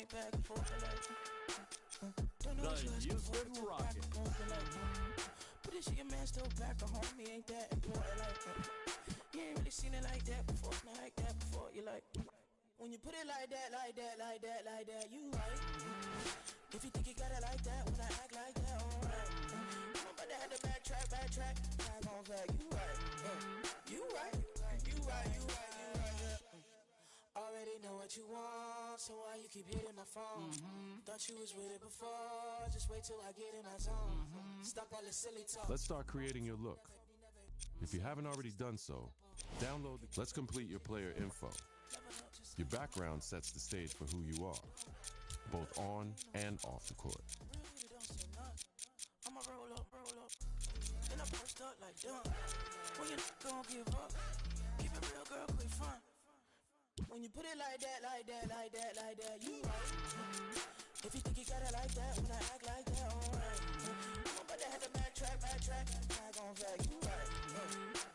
it back and forth like don't know what you asking for, but you back and forth like but this your man still back at home, he ain't that important like you ain't really seen it like that before, not like that before. You like when you put it like that, like that, like that, like that, you right. If you think you got it like that, when I act like that, alright. I'm about to have to backtrack, back on back. You right, you right, you right, you right, you right. Yeah. Already know what you want, so why you keep hitting my phone? Thought you was with it before, just wait till I get in my zone. Stop all the silly talk. Let's start creating your look. If you haven't already done so, download the Let's complete your player info. Your background sets the stage for who you are, both on and off the court. I'ma roll up. Then I post up like done. When you gon' give up, keep it real, girl, quick fun. When you put it like that, like that, like that, like that, you right. If you think you got it like that, when I act like that, alright. I'm about to have to backtrack, back on back. You right,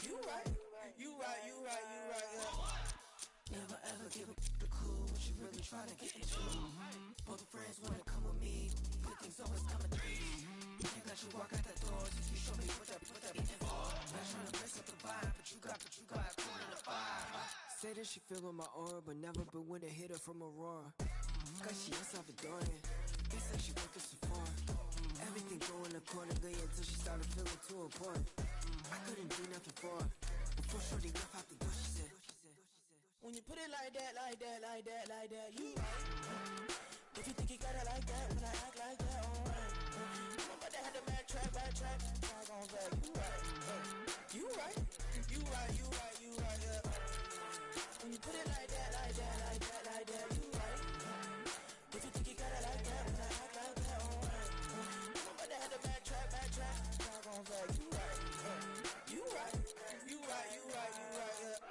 you right, you right, you right, you right, yeah. Never ever give a the cool, what you really trying to get into. Both the friends wanna come with me, good things always come in threes. Can't let you walk out that door, just you show me what that in for. Not trying to mess up the vibe, but you got cool in the vibe. Say that she feel on my aura, but never been when to hit her from Aurora. Cause she is Salvadorian, they say she went to Sephora. Everything going accordingly until she started feeling too important. I couldn't do nothing for her, before shorty left out the door, she said. When you put it like that, like that, like that, like that, you right. If you think you got it like that, when I act like that, alright. I'm about to have to backtrack, on back. You right, you right, you right, you right, yeah. When you put it like that, like that, like that, like that, you right. If you think you got it like that, when I act like that, alright. I'm about to have to backtrack, on back. You right, you right, you right, you right, you right, yeah.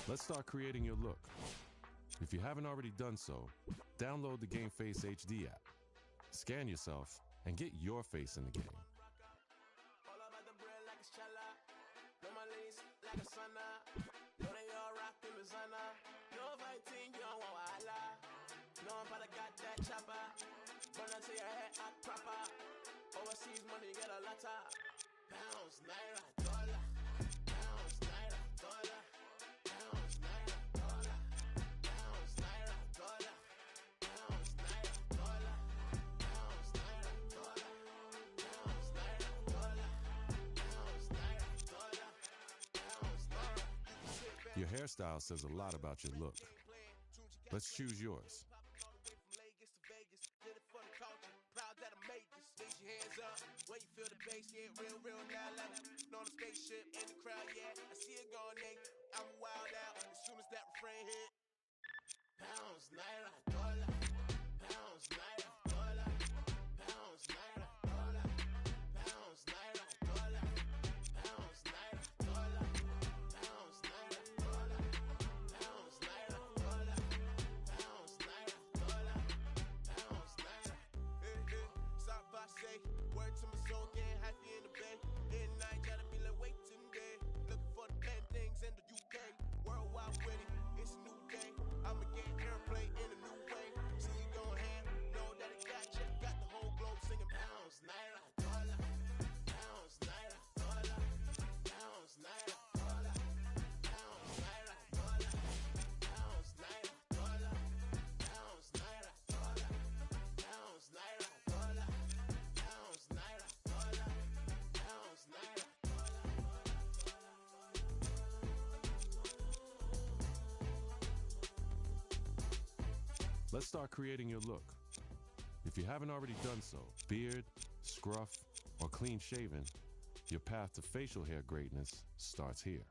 Let's start creating your look. If you haven't already done so, download the Game Face HD app. Scan yourself and get your face in the game. All about the bread like it's chala. Know my ladies like a sauna. Know they all rockin' Rosanna. No fighting, you don't want wahala. No, I'm about to got that chopper. Burn until your head act proper. Overseas money, get a lotta. Pounds, naira, dollar. Pounds, naira, dollar. Pounds, naira, dollar. Pounds, naira, dollar. Pounds, naira, dollar. Pounds, naira, dollar. Pounds, naira, dollar. Pounds, naira, dollar. Pounds, naira. Your hairstyle says a lot about your look. Let's choose yours. To Vegas, did it for the culture, proud that I made this. Raise your hands up when you feel the bass, yeah, real now. Like on the spaceship in the crowd, yeah, I see it going, Nate. I'm wild out as soon as that refrain hit. Pounds, naira, dollar. Pounds, naira, dollar. Pounds, naira, dollar. Pounds, naira, dollar. Pounds, naira, dollar. Pounds, naira, dollar. Pounds, naira, dollar. Pounds, naira, dollar. Pounds, naira. Stop by, say word to my soul, getting happy in the bay. In night, gotta be like waiting day. Looking for the bad things in the UK. Worldwide with it, it's a new day. I'ma get airplay in a new Let's start creating your look. If you haven't already done so, beard, scruff, or clean shaven, your path to facial hair greatness starts here.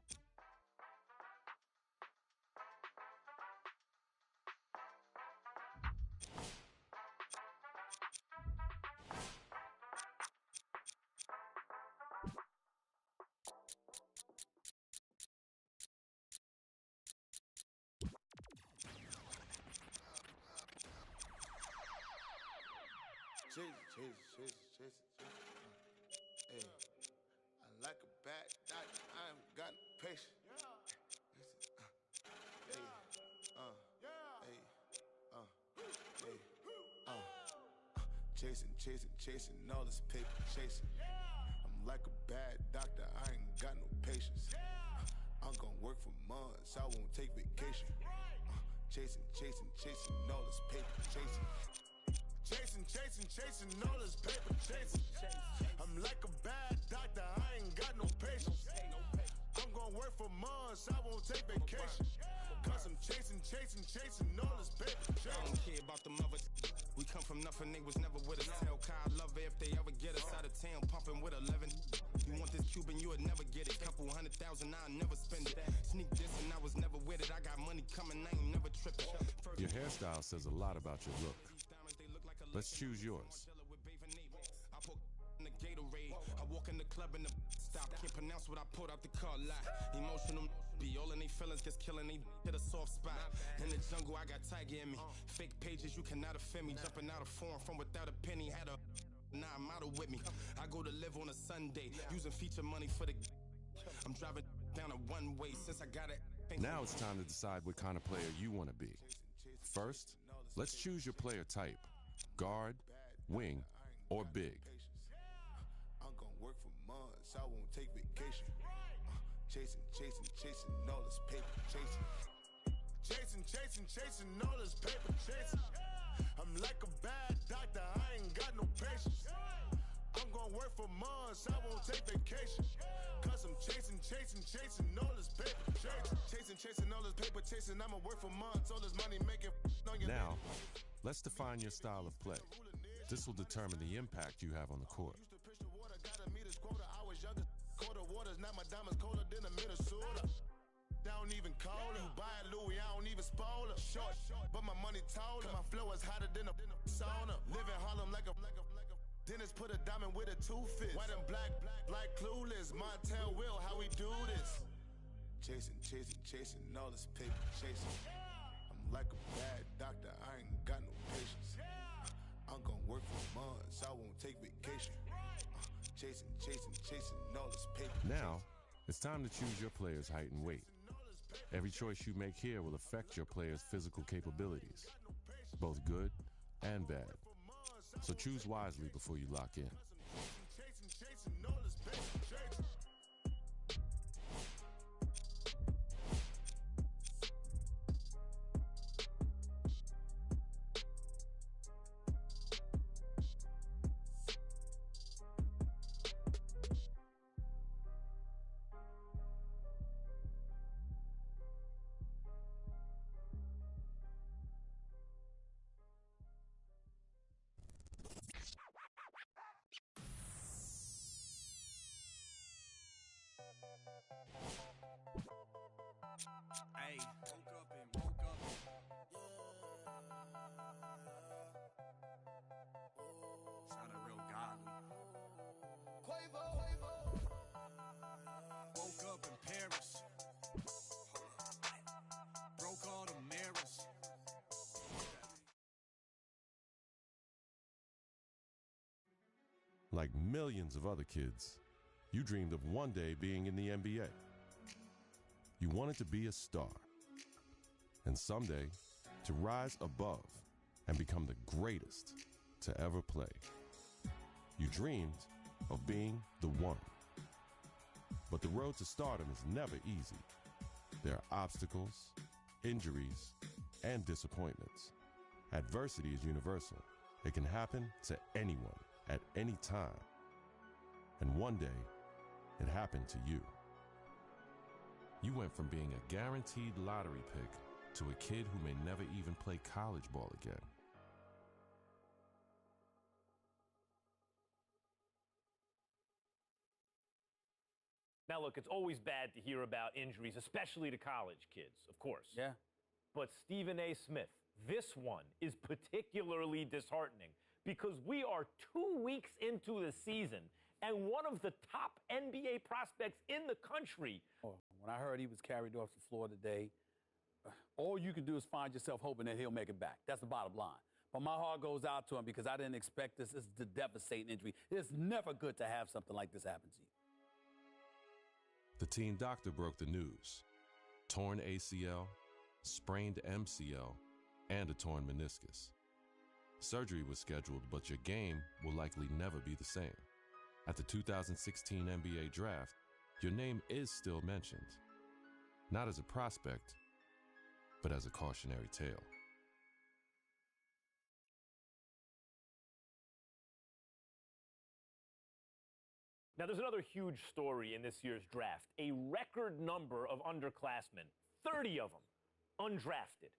Chase. Hey, I like a bad doctor. I ain't got no patience. Chasing all this paper, chasing. I'm like a bad doctor. I ain't got no patience. I'm gonna work for months. I won't take vacation. Chasing all this paper, chasing. Chasing all this paper, chasing. I'm like a bad doctor, I ain't got no patience. I'm gonna work for months, I won't take vacation. Cause I'm chasing all this paper, chasing. I don't care about them other. We come from nothing, they was never with us. Tell Kyle love it if they ever get us out of town, pumping with 11. You want this Cuban, you would never get it. Couple $100,000, I'll never spend it. Sneak this and I was never with it. I got money coming, I ain't never tripping. Your hairstyle says a lot about your look. Let's choose yours. I put in the Gatorade. I walk in the club and the stop. Can't pronounce what I put out the car lot. Emotional be all in they feelings, just killing they hit a soft spot. In the jungle, I got Tiger in me. Fake pages, you cannot offend me. Jumping out of form from without a penny. Had a model with me. I go to live on a Sunday, using feature money for the. I'm driving down a one-way since I got it. Now it's time to decide what kind of player you want to be. First, let's choose your player type: guard, wing, or big. I'm gonna work for months, I won't take vacation. Chasing all this paper, chasing all this paper, chasing. I'm like a bad doctor, I ain't got no patience. I'm gonna work for months, I won't take vacation. Cause I'm chasing all this paper, chasing all this paper, chasing. I'ma work for months, all this money making on your. Now, let's define your style of play. This will determine the impact you have on the court. Colder waters, now my diamonds colder than a Minnesota. Don't even call her. Buy a Louis, I don't even spoil her. Short, but my money taller. My flow is hotter than a sauna. Live in Harlem like a Dennis put a diamond with a toothfish. White and black clueless. Montel Will, how we do this? Chasing all this paper, chasing. I'm like a bad doctor, I ain't got no patience. I'm gonna work for months, I won't take vacation. Chasing all this paper. Now, it's time to choose your player's height and weight. Every choice you make here will affect your player's physical capabilities, both good and bad. So choose wisely before you lock in. Chasing all this paper, chasing. Hey, woke up. Sounded real godly. Woke up in Paris. Broke all the mirrors. Like millions of other kids, you dreamed of one day being in the NBA. You wanted to be a star, and someday to rise above and become the greatest to ever play. You dreamed of being the one. But the road to stardom is never easy. There are obstacles, injuries, and disappointments. Adversity is universal. It can happen to anyone at any time. And one day, it happened to you. You went from being a guaranteed lottery pick to a kid who may never even play college ball again. Now, look, it's always bad to hear about injuries, especially to college kids, of course. Yeah. But Stephen A. Smith, this one is particularly disheartening because we are 2 weeks into the season and one of the top NBA prospects in the country. When I heard he was carried off the floor today, all you can do is find yourself hoping that he'll make it back. That's the bottom line. But my heart goes out to him because I didn't expect this. This is a devastating injury. It's never good to have something like this happen to you. The team doctor broke the news. Torn ACL, sprained MCL, and a torn meniscus. Surgery was scheduled, but your game will likely never be the same. At the 2016 NBA draft, your name is still mentioned. Not as a prospect, but as a cautionary tale. Now, there's another huge story in this year's draft. A record number of underclassmen, 30 of them, undrafted.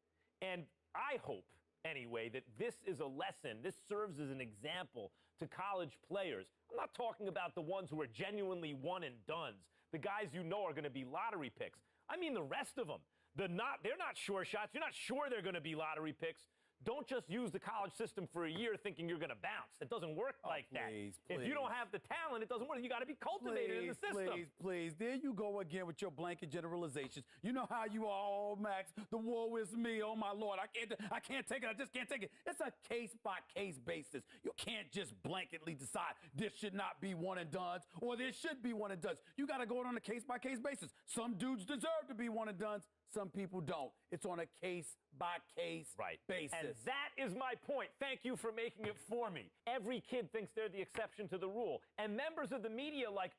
And I hope, anyway, that this is a lesson, this serves as an example to college players. I'm not talking about the ones who are genuinely one and dones, the guys you know are going to be lottery picks. I mean the rest of them. They're not sure shots. You're not sure they're going to be lottery picks. Don't just use the college system for a year thinking you're going to bounce. It doesn't work like that. If you don't have the talent, it doesn't work. You got to be cultivated in the system. Please. There you go again with your blanket generalizations. You know how you are, oh, Max. The woe is me. Oh, my Lord. I can't take it. I just can't take it. It's a case-by-case basis. You can't just blanketly decide this should not be one and dones or this should be one and dones. You got to go on a case-by-case basis. Some dudes deserve to be one and dones. Some people don't. It's on a case-by-case basis. And that is my point. Thank you for making it for me. Every kid thinks they're the exception to the rule. And members of the media like,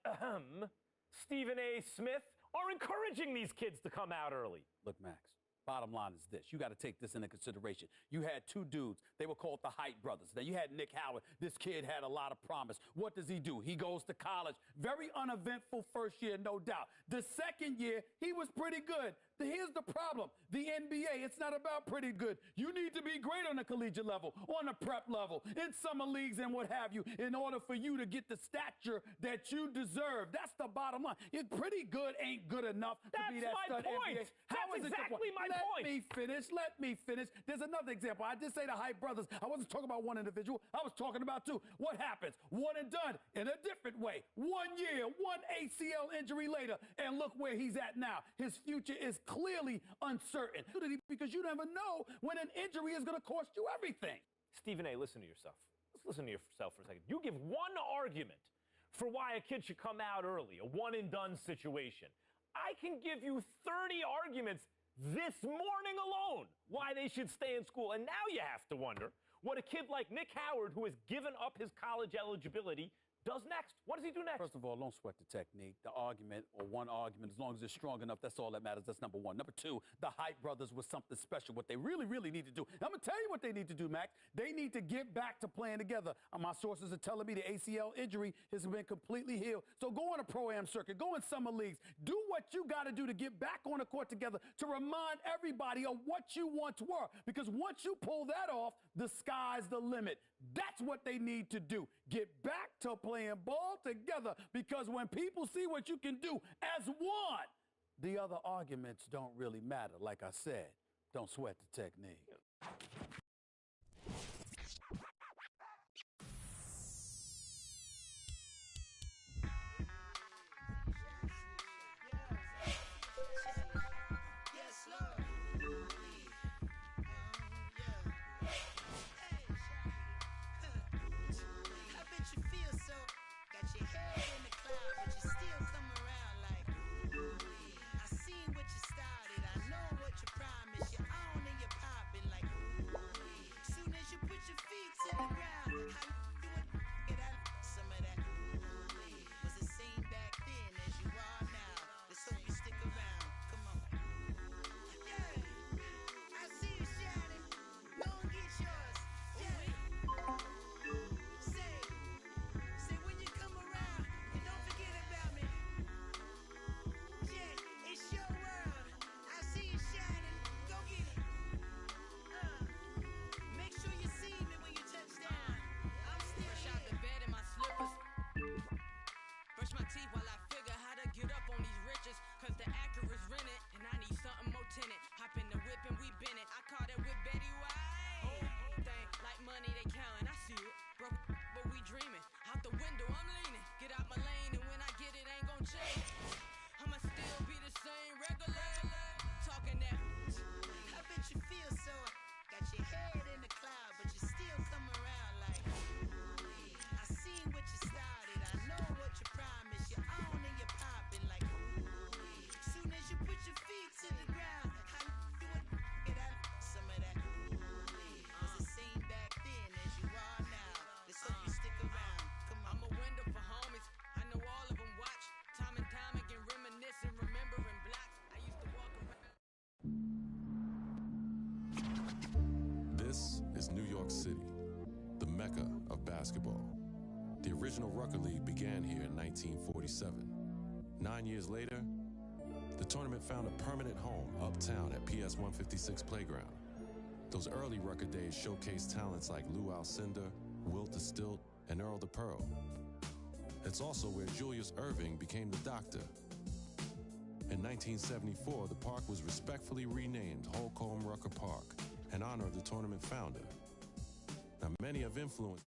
Stephen A. Smith, are encouraging these kids to come out early. Look, Max, bottom line is this. You got to take this into consideration. You had two dudes. They were called the Height brothers. Then you had Nick Howard. This kid had a lot of promise. What does he do? He goes to college. Very uneventful first year, no doubt. The second year, he was pretty good. Here's the problem. The NBA, it's not about pretty good. You need to be great on the collegiate level, on the prep level, in summer leagues and what have you, in order for you to get the stature that you deserve. That's the bottom line. Pretty good ain't good enough to be that stud NBA. That's exactly my point. Let me finish. There's another example. I did say the Hype brothers. I wasn't talking about one individual. I was talking about two. What happens? One and done in a different way. 1 year, one ACL injury later, and look where he's at now. His future is clearly uncertain because you never know when an injury is going to cost you everything. Stephen A., listen to yourself. Let's listen to yourself for a second. You give one argument for why a kid should come out early, a one-and-done situation. I can give you 30 arguments this morning alone why they should stay in school. And now you have to wonder what a kid like Nick Howard, who has given up his college eligibility, does next. What does he do next? First of all, don't sweat the technique. The argument, or one argument, as long as it's strong enough, that's all that matters. That's number one. Number two, the Hype brothers was something special. What they really, really need to do. I'm going to tell you what they need to do, Max. They need to get back to playing together. My sources are telling me the ACL injury has been completely healed. So go on a pro-am circuit. Go in summer leagues. Do what you got to do to get back on the court together to remind everybody of what you once were. Because once you pull that off, the sky's the limit. That's what they need to do. Get back to playing ball together, because when people see what you can do as one, the other arguments don't really matter. Like I said, don't sweat the technique. York City, the mecca of basketball. The original Rucker League began here in 1947. 9 years later, the tournament found a permanent home uptown at PS 156 Playground. Those early Rucker days showcased talents like Lou Alcindor, Wilt the Stilt, and Earl the Pearl. It's also where Julius Erving became the Doctor. In 1974, the park was respectfully renamed Holcomb Rucker Park in honor of the tournament founder. Now, many have influenced